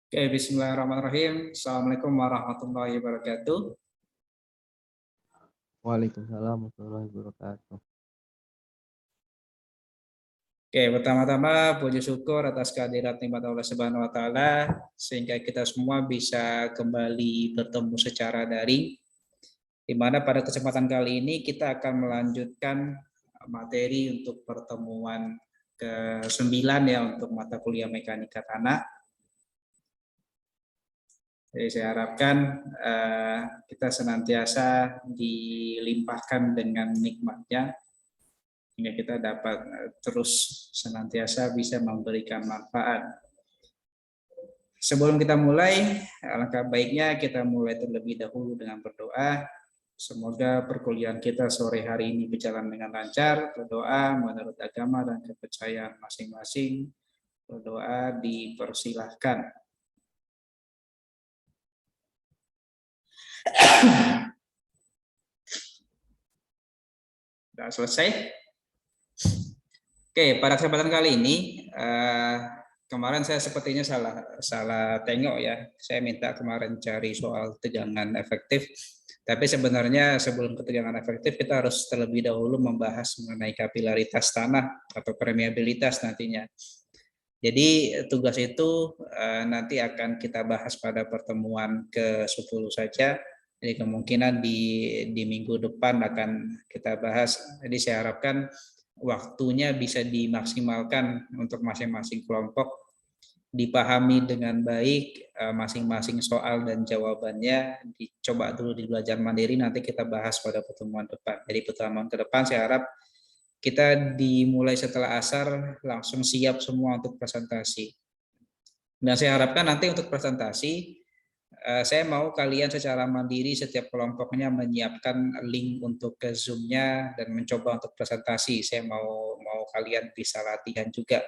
Oke, bismillahirrahmanirrahim. Assalamualaikum warahmatullahi wabarakatuh. Waalaikumsalam warahmatullahi wabarakatuh. Oke, pertama-tama puji syukur atas kehadirat nikmat Allah Subhanahu wa taala sehingga kita semua bisa kembali bertemu secara daring, di mana pada kesempatan kali ini kita akan melanjutkan materi untuk pertemuan ke-9 ya untuk mata kuliah mekanika tanah. Jadi saya harapkan kita senantiasa dilimpahkan dengan nikmatnya hingga kita dapat terus senantiasa bisa memberikan manfaat. Sebelum kita mulai, alangkah baiknya kita mulai terlebih dahulu dengan berdoa. Semoga perkuliahan kita sore hari ini berjalan dengan lancar. Berdoa menurut agama dan kepercayaan masing-masing. Berdoa dipersilahkan. Sudah selesai? Oke, pada kesempatan kali ini kemarin saya sepertinya salah tengok ya. Saya minta kemarin cari soal tegangan efektif. Tapi sebenarnya sebelum ke tegangan efektif kita harus terlebih dahulu membahas mengenai kapilaritas tanah atau permeabilitas nantinya. Jadi tugas itu nanti akan kita bahas pada pertemuan ke-10 saja. Jadi kemungkinan di minggu depan akan kita bahas. Jadi saya harapkan waktunya bisa dimaksimalkan untuk masing-masing kelompok, dipahami dengan baik masing-masing soal dan jawabannya, dicoba dulu di belajar mandiri, nanti kita bahas pada pertemuan depan. Jadi pertemuan ke depan saya harap kita dimulai setelah asar langsung siap semua untuk presentasi. Dan saya harapkan nanti untuk presentasi saya mau kalian secara mandiri setiap kelompoknya menyiapkan link untuk ke Zoom-nya dan mencoba untuk presentasi. Saya mau kalian bisa latihan juga.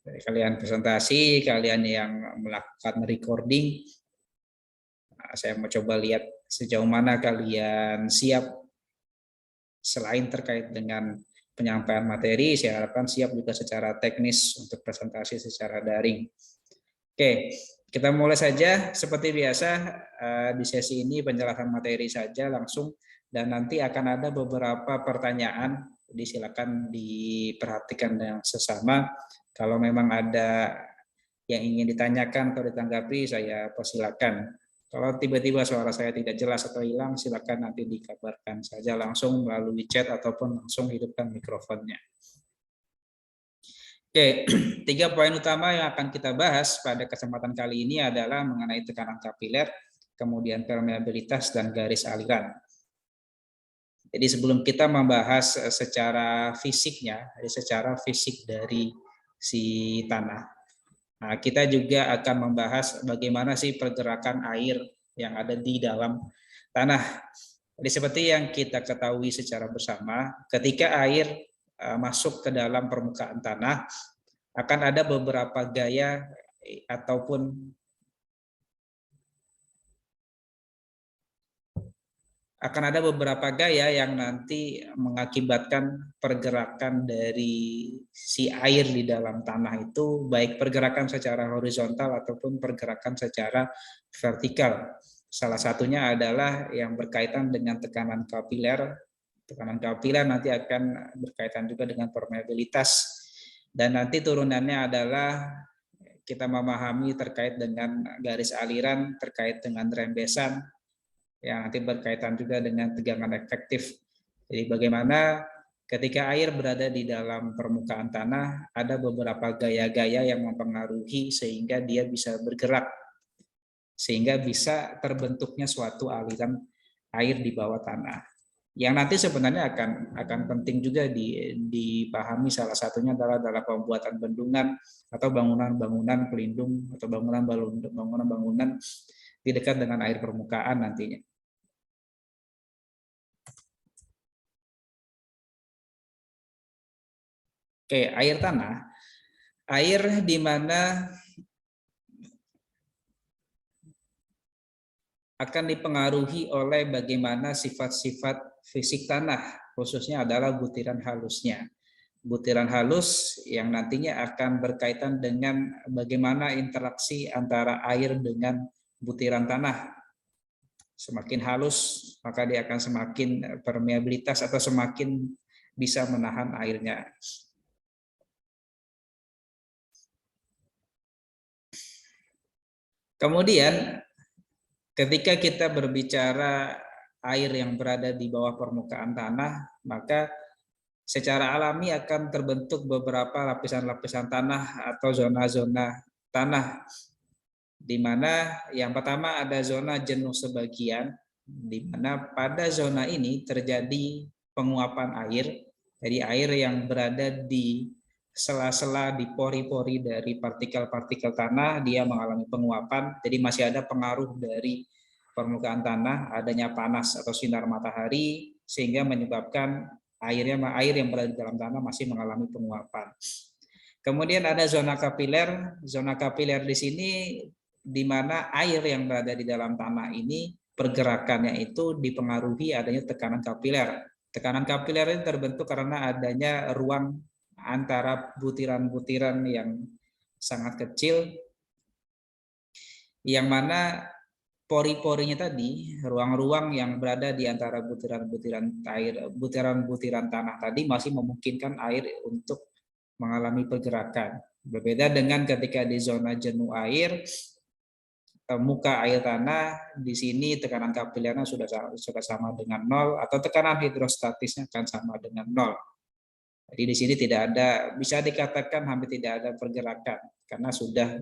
Jadi kalian presentasi, kalian yang melakukan recording, saya mau coba lihat sejauh mana kalian siap. Selain terkait dengan penyampaian materi, saya harapkan siap juga secara teknis untuk presentasi secara daring. Oke, kita mulai saja seperti biasa di sesi ini penjelasan materi saja langsung dan nanti akan ada beberapa pertanyaan, jadi silakan diperhatikan dengan sesama. Kalau memang ada yang ingin ditanyakan atau ditanggapi, saya persilakan. Kalau tiba-tiba suara saya tidak jelas atau hilang, silakan nanti dikabarkan saja langsung melalui chat ataupun langsung hidupkan mikrofonnya. Oke, 3 poin utama yang akan kita bahas pada kesempatan kali ini adalah mengenai tekanan kapiler, kemudian permeabilitas dan garis aliran. Jadi sebelum kita membahas secara fisiknya, secara fisik dari si tanah, nah, kita juga akan membahas bagaimana sih pergerakan air yang ada di dalam tanah. Jadi seperti yang kita ketahui secara bersama, ketika air masuk ke dalam permukaan tanah, akan ada beberapa gaya ataupun yang nanti mengakibatkan pergerakan dari si air di dalam tanah itu, baik pergerakan secara horizontal ataupun pergerakan secara vertikal. Salah satunya adalah yang berkaitan dengan tekanan kapiler. Tekanan kapiler nanti akan berkaitan juga dengan permeabilitas. Dan nanti turunannya adalah kita memahami terkait dengan garis aliran, terkait dengan rembesan, yang nanti berkaitan juga dengan tegangan efektif. Jadi bagaimana ketika air berada di dalam permukaan tanah, ada beberapa gaya-gaya yang mempengaruhi sehingga dia bisa bergerak, sehingga bisa terbentuknya suatu aliran air di bawah tanah. Yang nanti sebenarnya akan penting juga dipahami, salah satunya adalah dalam pembuatan bendungan atau bangunan-bangunan pelindung atau bangunan-bangunan di dekat dengan air permukaan nantinya. Oke, air tanah, air di mana akan dipengaruhi oleh bagaimana sifat-sifat fisik tanah, khususnya adalah butiran halusnya. butiran halus yang nantinya akan berkaitan dengan bagaimana interaksi antara air dengan butiran tanah. Semakin halus, maka dia akan semakin permeabilitas atau semakin bisa menahan airnya. Kemudian, ketika kita berbicara air yang berada di bawah permukaan tanah, maka secara alami akan terbentuk beberapa lapisan-lapisan tanah atau zona-zona tanah, di mana yang pertama ada zona jenuh sebagian, di mana pada zona ini terjadi penguapan air. Jadi air yang berada di sela-sela di pori-pori dari partikel-partikel tanah dia mengalami penguapan. Jadi masih ada pengaruh dari permukaan tanah, adanya panas atau sinar matahari sehingga menyebabkan air yang berada di dalam tanah masih mengalami penguapan. Kemudian ada zona kapiler. Zona kapiler di sini di mana air yang berada di dalam tanah ini pergerakannya itu dipengaruhi adanya tekanan kapiler. Tekanan kapiler ini terbentuk karena adanya ruang antara butiran-butiran yang sangat kecil, yang mana pori-porinya tadi, ruang-ruang yang berada di antara butiran-butiran air, butiran-butiran tanah tadi masih memungkinkan air untuk mengalami pergerakan. Berbeda dengan ketika di zona jenuh air, muka air tanah di sini tekanan kapilernya sudah sama dengan 0 atau tekanan hidrostatisnya akan sama dengan 0. Jadi di sini tidak ada, bisa dikatakan hampir tidak ada pergerakan karena sudah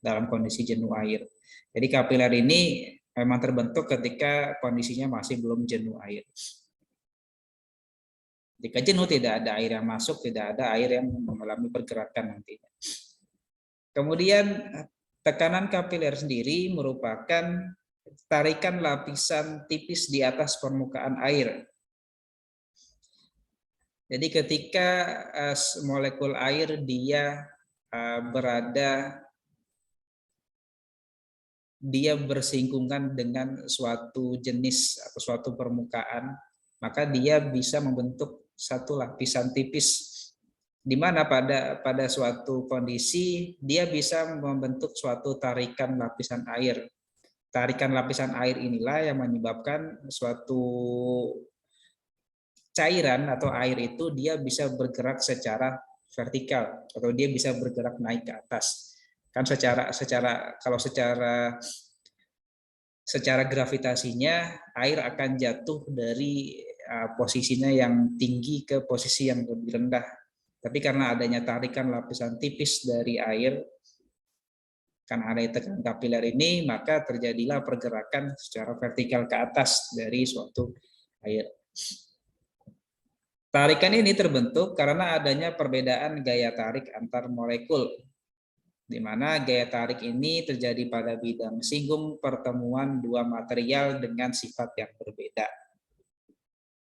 dalam kondisi jenuh air. Jadi kapiler ini memang terbentuk ketika kondisinya masih belum jenuh air. Jika jenuh tidak ada air yang masuk, tidak ada air yang mengalami pergerakan nantinya. Kemudian tekanan kapiler sendiri merupakan tarikan lapisan tipis di atas permukaan air. Jadi ketika molekul air dia bersinggungan dengan suatu jenis atau suatu permukaan, maka dia bisa membentuk satu lapisan tipis, di mana pada suatu kondisi dia bisa membentuk suatu tarikan lapisan air. Tarikan lapisan air inilah yang menyebabkan suatu cairan atau air itu dia bisa bergerak secara vertikal atau dia bisa bergerak naik ke atas. Kan kalau secara gravitasinya air akan jatuh dari posisinya yang tinggi ke posisi yang lebih rendah. Tapi karena adanya tarikan lapisan tipis dari air, karena ada tekanan kapiler ini, maka terjadilah pergerakan secara vertikal ke atas dari suatu air. Tarikan ini terbentuk karena adanya perbedaan gaya tarik antar molekul, di mana gaya tarik ini terjadi pada bidang singgung pertemuan dua material dengan sifat yang berbeda.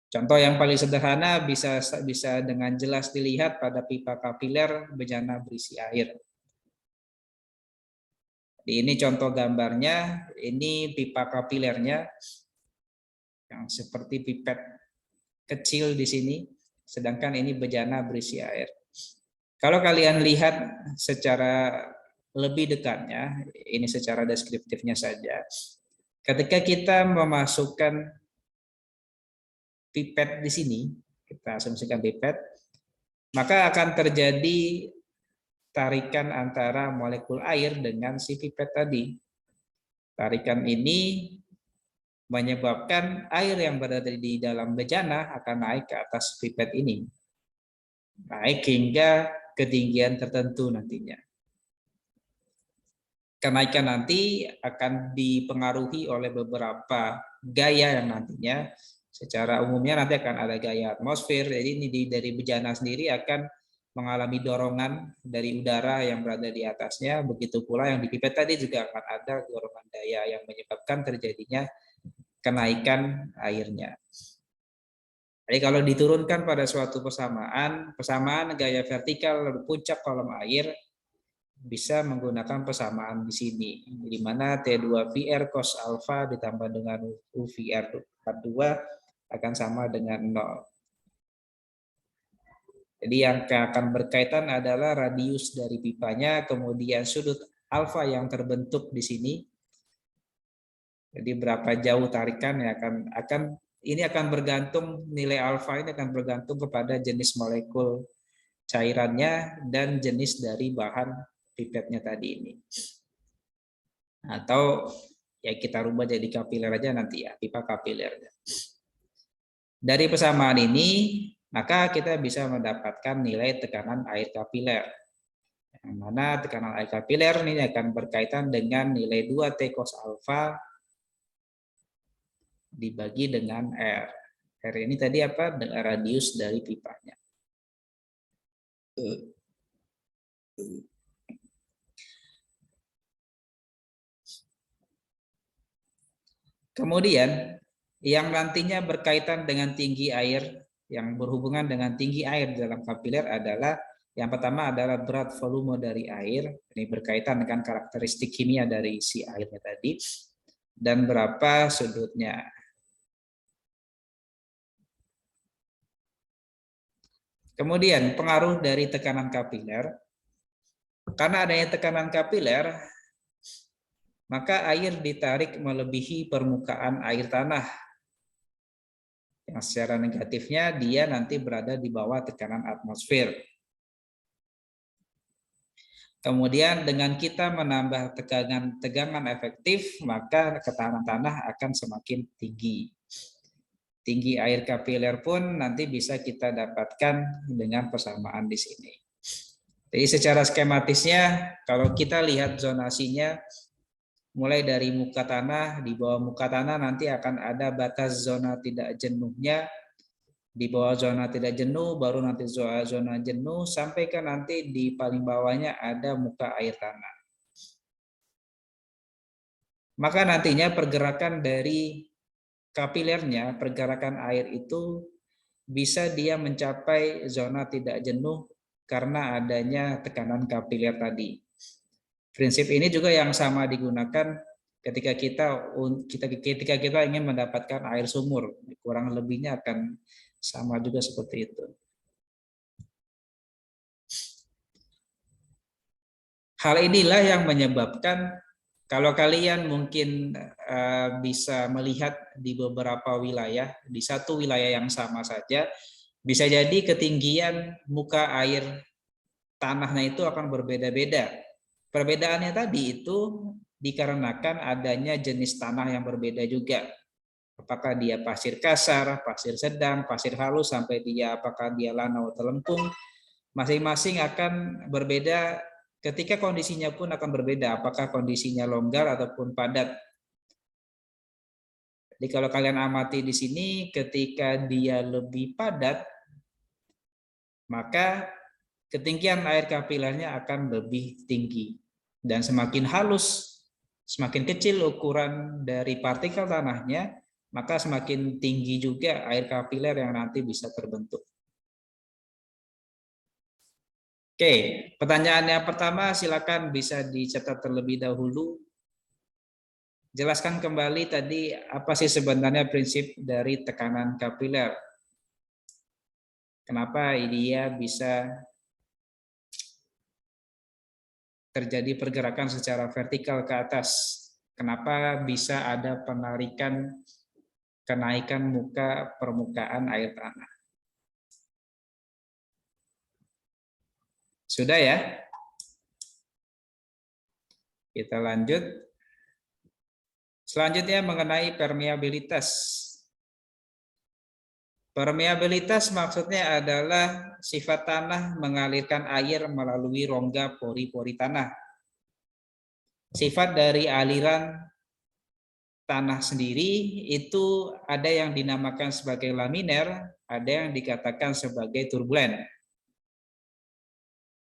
Contoh yang paling sederhana bisa dengan jelas dilihat pada pipa kapiler bejana berisi air. Ini contoh gambarnya, ini pipa kapilernya yang seperti pipet kecil di sini, sedangkan ini bejana berisi air. Kalau kalian lihat secara lebih dekatnya, ini secara deskriptifnya saja, ketika kita memasukkan pipet di sini, kita asumsikan pipet, maka akan terjadi tarikan antara molekul air dengan si pipet tadi. Tarikan ini menyebabkan air yang berada di dalam bejana akan naik ke atas pipet ini. Naik hingga ketinggian tertentu nantinya. Kenaikan nanti akan dipengaruhi oleh beberapa gaya yang nantinya secara umumnya nanti akan ada gaya atmosfer. Jadi ini dari bejana sendiri akan mengalami dorongan dari udara yang berada di atasnya. Begitu pula yang di pipet tadi juga akan ada dorongan daya yang menyebabkan terjadinya kenaikan airnya. Jadi kalau diturunkan pada suatu persamaan gaya vertikal puncak kolom air bisa menggunakan persamaan di sini, di mana T2VR cos alfa ditambah dengan UVR 42 akan sama dengan 0. Jadi yang akan berkaitan adalah radius dari pipanya, kemudian sudut alfa yang terbentuk di sini. Jadi berapa jauh tarikan yang akan bergantung, nilai alfa ini akan bergantung kepada jenis molekul cairannya dan jenis dari bahan pipetnya tadi ini. Atau ya kita rubah jadi kapiler aja nanti ya, pipa kapiler. Dari persamaan ini, maka kita bisa mendapatkan nilai tekanan air kapiler. Yang mana tekanan air kapiler ini akan berkaitan dengan nilai 2T cos alfa dibagi dengan R. R ini tadi apa? Dengan radius dari pipanya. Kemudian yang nantinya berkaitan dengan tinggi air, yang berhubungan dengan tinggi air dalam kapiler adalah yang pertama adalah berat volume dari air, ini berkaitan dengan karakteristik kimia dari si airnya tadi, dan berapa sudutnya. Kemudian pengaruh dari tekanan kapiler, karena adanya tekanan kapiler, maka air ditarik melebihi permukaan air tanah. Yang secara negatifnya dia nanti berada di bawah tekanan atmosfer. Kemudian dengan kita menambah tegangan efektif, maka ketahanan tanah akan semakin tinggi. Tinggi air kapiler pun nanti bisa kita dapatkan dengan persamaan di sini. Jadi secara skematisnya, kalau kita lihat zonasinya, mulai dari muka tanah, di bawah muka tanah nanti akan ada batas zona tidak jenuhnya, di bawah zona tidak jenuh, baru nanti zona jenuh, sampai ke nanti di paling bawahnya ada muka air tanah. Maka nantinya pergerakan dari kapilernya, pergerakan air itu bisa dia mencapai zona tidak jenuh karena adanya tekanan kapiler tadi. Prinsip ini juga yang sama digunakan ketika kita ingin mendapatkan air sumur, kurang lebihnya akan sama juga seperti itu. Hal inilah yang menyebabkan kalau kalian mungkin bisa melihat di beberapa wilayah, di satu wilayah yang sama saja, bisa jadi ketinggian muka air tanahnya itu akan berbeda-beda. Perbedaannya tadi itu dikarenakan adanya jenis tanah yang berbeda juga. Apakah dia pasir kasar, pasir sedang, pasir halus, sampai dia apakah dia lanau atau lempung, masing-masing akan berbeda. Ketika kondisinya pun akan berbeda, apakah kondisinya longgar ataupun padat. Jadi kalau kalian amati di sini, ketika dia lebih padat, maka ketinggian air kapilernya akan lebih tinggi. Dan semakin halus, semakin kecil ukuran dari partikel tanahnya, maka semakin tinggi juga air kapiler yang nanti bisa terbentuk. Oke, pertanyaan yang pertama silakan bisa dicatat terlebih dahulu. Jelaskan kembali tadi apa sih sebenarnya prinsip dari tekanan kapiler. Kenapa dia bisa terjadi pergerakan secara vertikal ke atas? Kenapa bisa ada penarikan kenaikan muka permukaan air tanah? Sudah ya? Kita lanjut. Selanjutnya mengenai permeabilitas. Permeabilitas maksudnya adalah sifat tanah mengalirkan air melalui rongga pori-pori tanah. Sifat dari aliran tanah sendiri itu ada yang dinamakan sebagai laminer, ada yang dikatakan sebagai turbulen.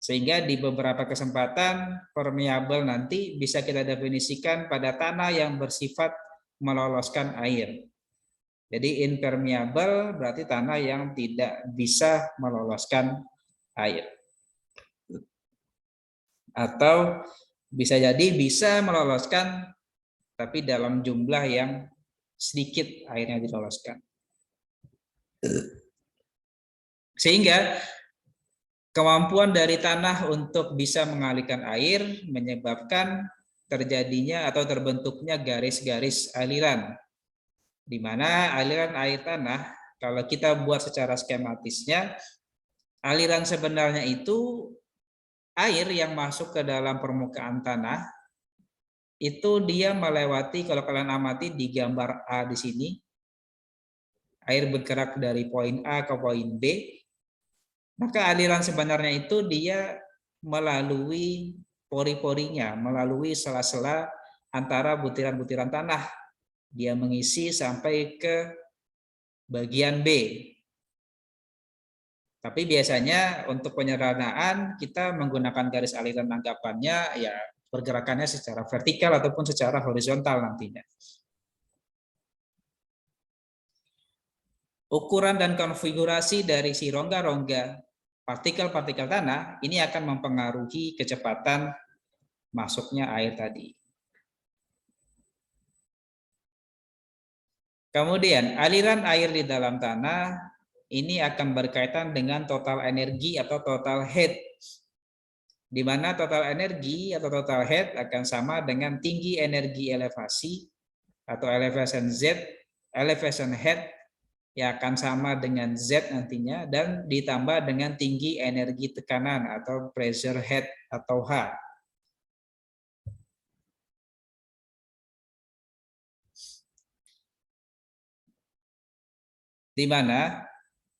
Sehingga di beberapa kesempatan permeabel nanti bisa kita definisikan pada tanah yang bersifat meloloskan air. Jadi impermeable berarti tanah yang tidak bisa meloloskan air. Atau bisa jadi bisa meloloskan tapi dalam jumlah yang sedikit airnya diloloskan. Sehingga Kemampuan dari tanah untuk bisa mengalirkan air menyebabkan terjadinya atau terbentuknya garis-garis aliran, di mana aliran air tanah, kalau kita buat secara skematisnya, aliran sebenarnya itu air yang masuk ke dalam permukaan tanah, itu dia melewati, kalau kalian amati di gambar A di sini, air bergerak dari poin A ke poin B, maka aliran sebenarnya itu dia melalui pori-porinya, melalui sela-sela antara butiran-butiran tanah. Dia mengisi sampai ke bagian B. Tapi biasanya untuk penyederhanaan kita menggunakan garis aliran anggapannya ya pergerakannya secara vertikal ataupun secara horizontal nantinya. Ukuran dan konfigurasi dari si rongga-rongga partikel-partikel tanah ini akan mempengaruhi kecepatan masuknya air tadi. Kemudian aliran air di dalam tanah ini akan berkaitan dengan total energi atau total head, di mana total energi atau total head akan sama dengan tinggi energi elevasi atau elevation Z, elevation head yang akan sama dengan Z nantinya, dan ditambah dengan tinggi energi tekanan atau pressure head atau H. Di mana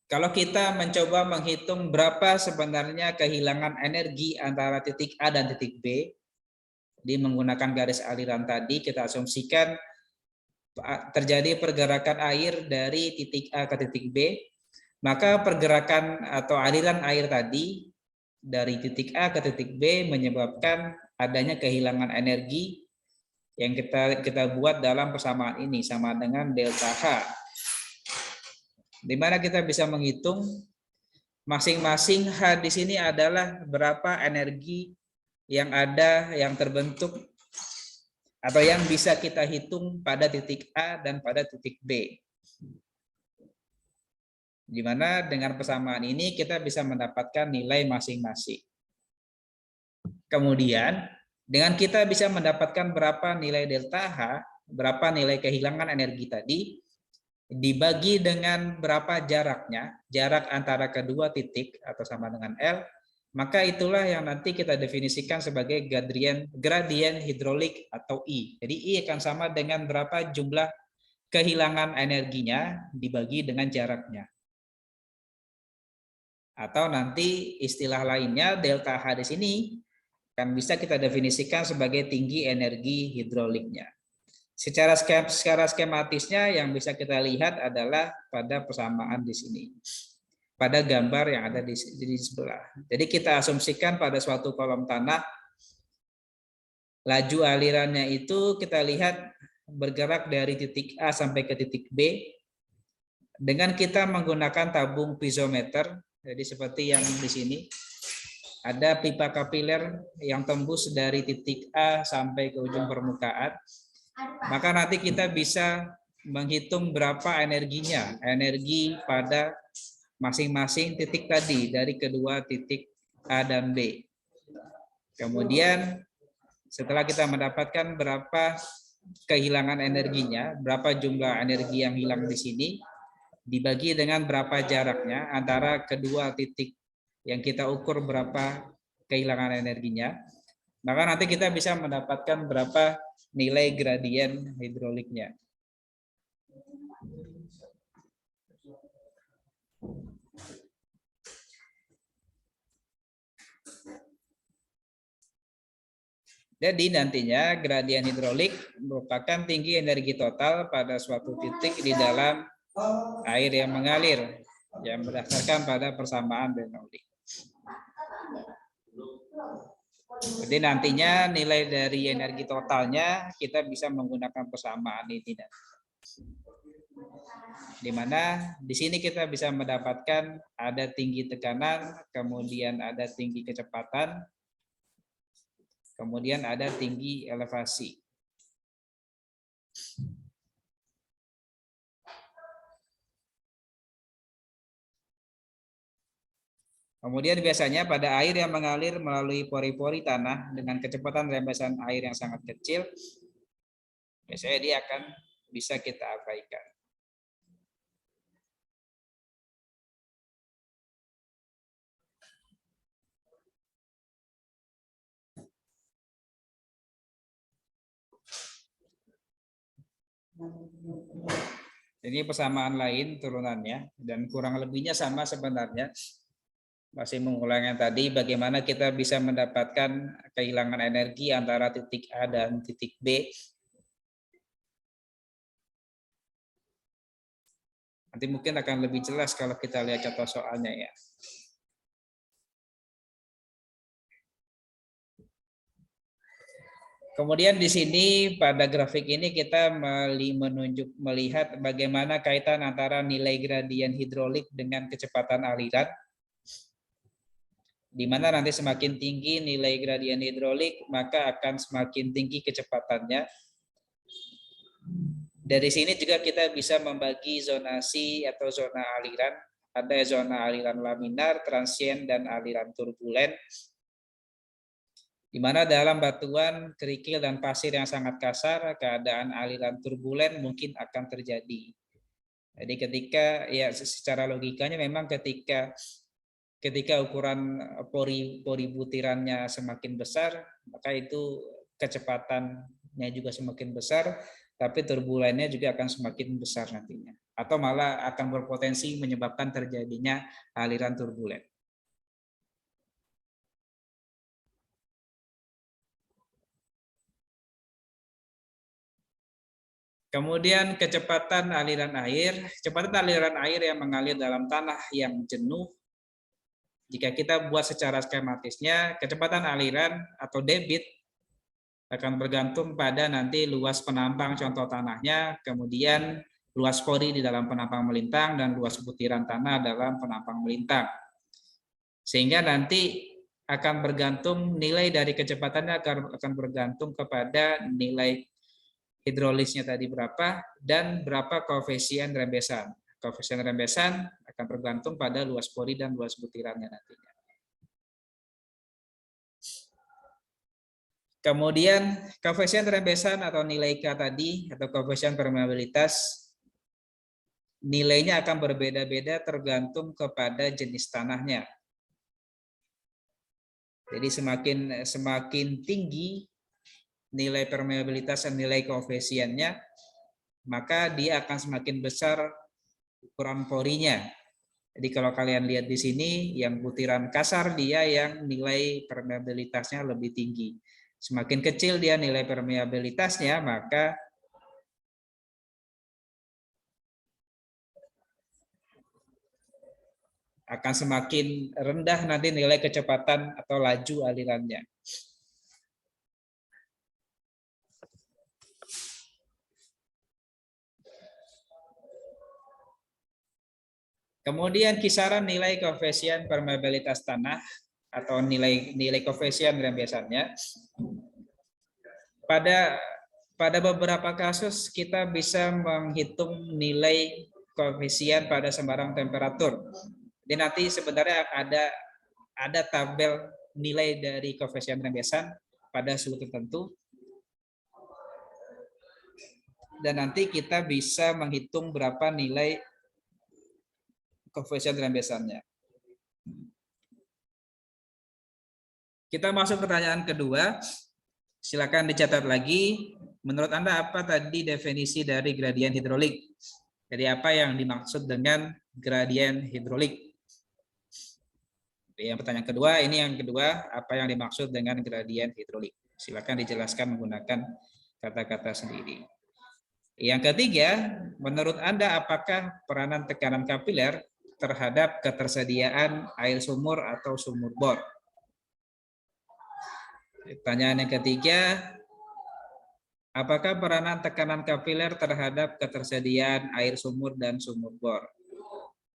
kalau kita mencoba menghitung berapa sebenarnya kehilangan energi antara titik A dan titik B, di menggunakan garis aliran tadi, kita asumsikan terjadi pergerakan air dari titik A ke titik B, maka pergerakan atau aliran air tadi dari titik A ke titik B menyebabkan adanya kehilangan energi yang kita buat dalam persamaan ini sama dengan delta H, di mana kita bisa menghitung masing-masing H di sini adalah berapa energi yang ada, yang terbentuk atau yang bisa kita hitung pada titik A dan pada titik B. Di mana dengan persamaan ini kita bisa mendapatkan nilai masing-masing. Kemudian dengan kita bisa mendapatkan berapa nilai delta H, berapa nilai kehilangan energi tadi, dibagi dengan berapa jaraknya, jarak antara kedua titik atau sama dengan L, maka itulah yang nanti kita definisikan sebagai gradien hidrolik atau I. Jadi I akan sama dengan berapa jumlah kehilangan energinya dibagi dengan jaraknya. Atau nanti istilah lainnya delta H di sini kan bisa kita definisikan sebagai tinggi energi hidroliknya. Secara skematisnya yang bisa kita lihat adalah pada persamaan di sini, pada gambar yang ada di sebelah. Jadi kita asumsikan pada suatu kolom tanah, laju alirannya itu kita lihat bergerak dari titik A sampai ke titik B dengan kita menggunakan tabung piezometer. Jadi seperti yang di sini ada pipa kapiler yang tembus dari titik A sampai ke ujung permukaan. Maka nanti kita bisa menghitung berapa energinya, energi pada masing-masing titik tadi dari kedua titik A dan B. Kemudian setelah kita mendapatkan berapa kehilangan energinya, berapa jumlah energi yang hilang di sini, dibagi dengan berapa jaraknya antara kedua titik yang kita ukur berapa kehilangan energinya, maka nanti kita bisa mendapatkan berapa nilai gradien hidroliknya. Jadi nantinya gradien hidrolik merupakan tinggi energi total pada suatu titik di dalam air yang mengalir yang berdasarkan pada persamaan Bernoulli. Jadi nantinya nilai dari energi totalnya kita bisa menggunakan persamaan ini, di mana di sini kita bisa mendapatkan ada tinggi tekanan, kemudian ada tinggi kecepatan, kemudian ada tinggi elevasi. Kemudian biasanya pada air yang mengalir melalui pori-pori tanah dengan kecepatan rembesan air yang sangat kecil, biasanya dia akan bisa kita abaikan. Ini persamaan lain turunannya dan kurang lebihnya sama sebenarnya. Masih mengulang yang tadi, bagaimana kita bisa mendapatkan kehilangan energi antara titik A dan titik B. Nanti mungkin akan lebih jelas kalau kita lihat contoh soalnya ya. Kemudian di sini pada grafik ini kita melihat bagaimana kaitan antara nilai gradien hidrolik dengan kecepatan aliran. Di mana nanti semakin tinggi nilai gradien hidrolik, maka akan semakin tinggi kecepatannya. Dari sini juga kita bisa membagi zonasi atau zona aliran. Ada zona aliran laminar, transient, dan aliran turbulen. Di mana dalam batuan, kerikil, dan pasir yang sangat kasar, keadaan aliran turbulen mungkin akan terjadi. Jadi ketika, ya secara logikanya memang ketika ukuran pori butirannya semakin besar, maka itu kecepatannya juga semakin besar, tapi turbulennya juga akan semakin besar nantinya. Atau malah akan berpotensi menyebabkan terjadinya aliran turbulen. Kemudian kecepatan aliran air. Kecepatan aliran air yang mengalir dalam tanah yang jenuh. Jika kita buat secara skematisnya, kecepatan aliran atau debit akan bergantung pada nanti luas penampang contoh tanahnya, kemudian luas pori di dalam penampang melintang, dan luas butiran tanah dalam penampang melintang. Sehingga nanti akan bergantung nilai dari kecepatannya akan bergantung kepada nilai hidrolisnya tadi berapa dan berapa koefisien rembesan. Koefisien rembesan akan bergantung pada luas pori dan luas butirannya nantinya. Kemudian koefisien rembesan atau nilai K tadi atau koefisien permeabilitas nilainya akan berbeda-beda tergantung kepada jenis tanahnya. Jadi semakin tinggi nilai permeabilitas dan nilai koefisiennya, maka dia akan semakin besar ukuran porinya. Jadi kalau kalian lihat di sini, yang butiran kasar dia yang nilai permeabilitasnya lebih tinggi. Semakin kecil dia nilai permeabilitasnya, maka akan semakin rendah nanti nilai kecepatan atau laju alirannya. Kemudian kisaran nilai koefisien permeabilitas tanah atau nilai koefisien rembesannya. Pada beberapa kasus kita bisa menghitung nilai koefisien pada sembarang temperatur. Jadi nanti sebenarnya ada tabel nilai dari koefisien rembesan pada suhu tertentu. Dan nanti kita bisa menghitung berapa nilai koefisien rembesannya. Kita masuk pertanyaan kedua. Silakan dicatat lagi. Menurut Anda apa tadi definisi dari gradien hidrolik? Jadi apa yang dimaksud dengan gradien hidrolik? Yang pertanyaan kedua, ini yang kedua, apa yang dimaksud dengan gradien hidrolik? Silakan dijelaskan menggunakan kata-kata sendiri. Yang ketiga, menurut Anda apakah peranan tekanan kapiler terhadap ketersediaan air sumur atau sumur bor? Pertanyaan yang ketiga, apakah peranan tekanan kapiler terhadap ketersediaan air sumur dan sumur bor?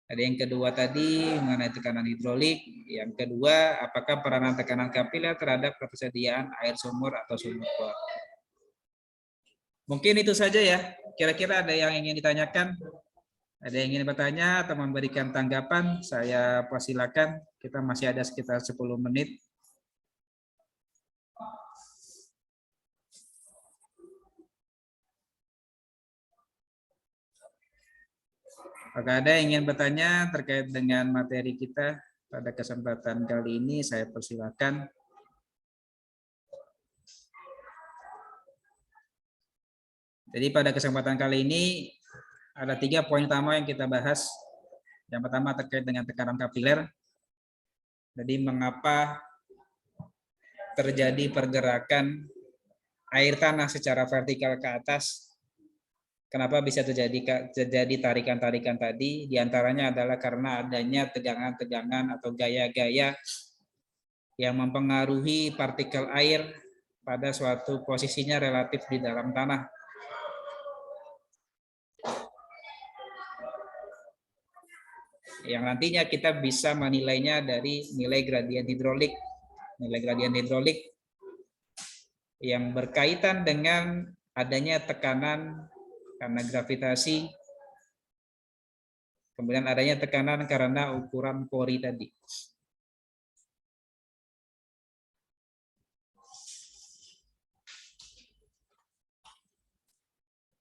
Ada yang kedua tadi mengenai tekanan hidrolik. Yang kedua, apakah peranan tekanan kapiler terhadap ketersediaan air sumur atau sumur bor? Mungkin itu saja ya. Kira-kira ada yang ingin ditanyakan? Ada yang ingin bertanya atau memberikan tanggapan? Saya persilakan. Kita masih ada sekitar 10 menit. Apakah ada yang ingin bertanya terkait dengan materi kita pada kesempatan kali ini? Saya persilakan. Jadi pada kesempatan kali ini ada 3 poin utama yang kita bahas. Yang pertama terkait dengan tekanan kapiler. Jadi mengapa terjadi pergerakan air tanah secara vertikal ke atas? Kenapa bisa terjadi tarikan-tarikan tadi? Di antaranya adalah karena adanya tegangan-tegangan atau gaya-gaya yang mempengaruhi partikel air pada suatu posisinya relatif di dalam tanah. Yang nantinya kita bisa menilainya dari nilai gradien hidrolik. Nilai gradien hidrolik yang berkaitan dengan adanya tekanan karena gravitasi, kemudian adanya tekanan karena ukuran pori tadi.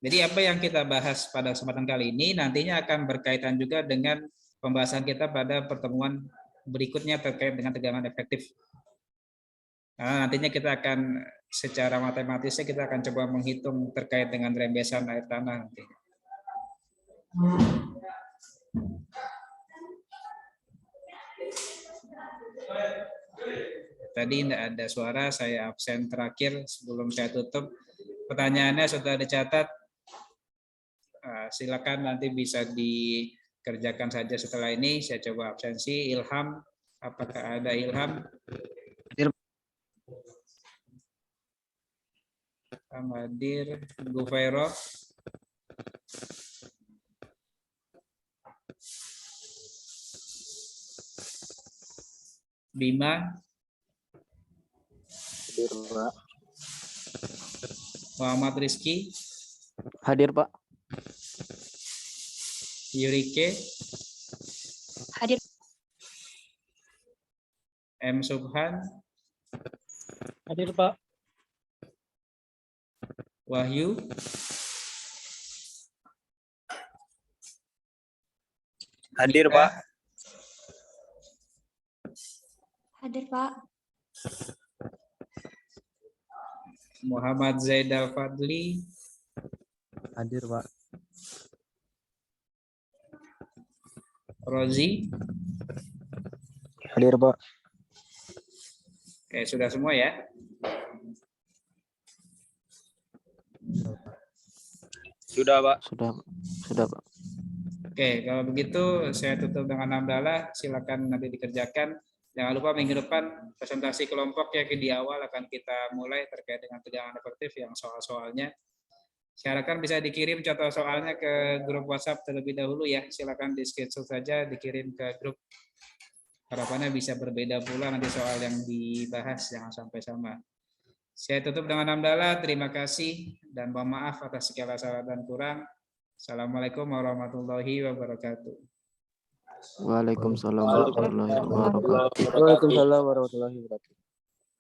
Jadi apa yang kita bahas pada kesempatan kali ini nantinya akan berkaitan juga dengan pembahasan kita pada pertemuan berikutnya terkait dengan tegangan efektif. Nah, nantinya kita akan secara matematisnya kita akan coba menghitung terkait dengan rembesan air tanah nanti. Tadi tidak ada suara, saya absen terakhir sebelum saya tutup. Pertanyaannya sudah dicatat. Silakan nanti bisa dikerjakan saja setelah ini. Saya coba absensi. Ilham, apakah ada Ilham? Hadir. Gufairo. Bima. Hadir, Pak. Muhammad Rizky. Hadir, Pak. Yurike. Hadir. M. Subhan. Hadir, Pak. Wahyu. Hadir, Pak. Hadir, Pak. Muhammad Zaid Al-Fadli. Hadir, Pak. Rozi. Hadir, Pak. Oke, sudah semua ya? Sudah, Pak. Sudah, Pak. Oke, kalau begitu saya tutup dengan hamdalah. Silakan nanti dikerjakan. Jangan lupa minggu depan presentasi kelompok ya di awal akan kita mulai terkait dengan tegangan efektif yang soal-soalnya. Saya harapkan bisa dikirim contoh soalnya ke grup WhatsApp terlebih dahulu ya. Silakan di screenshot saja dikirim ke grup. Harapannya bisa berbeda pula nanti soal yang dibahas, jangan sampai sama. Saya tutup dengan hamdalah. Terima kasih dan mohon maaf atas segala salah dan kurang. Assalamualaikum warahmatullahi wabarakatuh. Waalaikumsalam warahmatullahi wabarakatuh. Waalaikumsalam warahmatullahi wabarakatuh.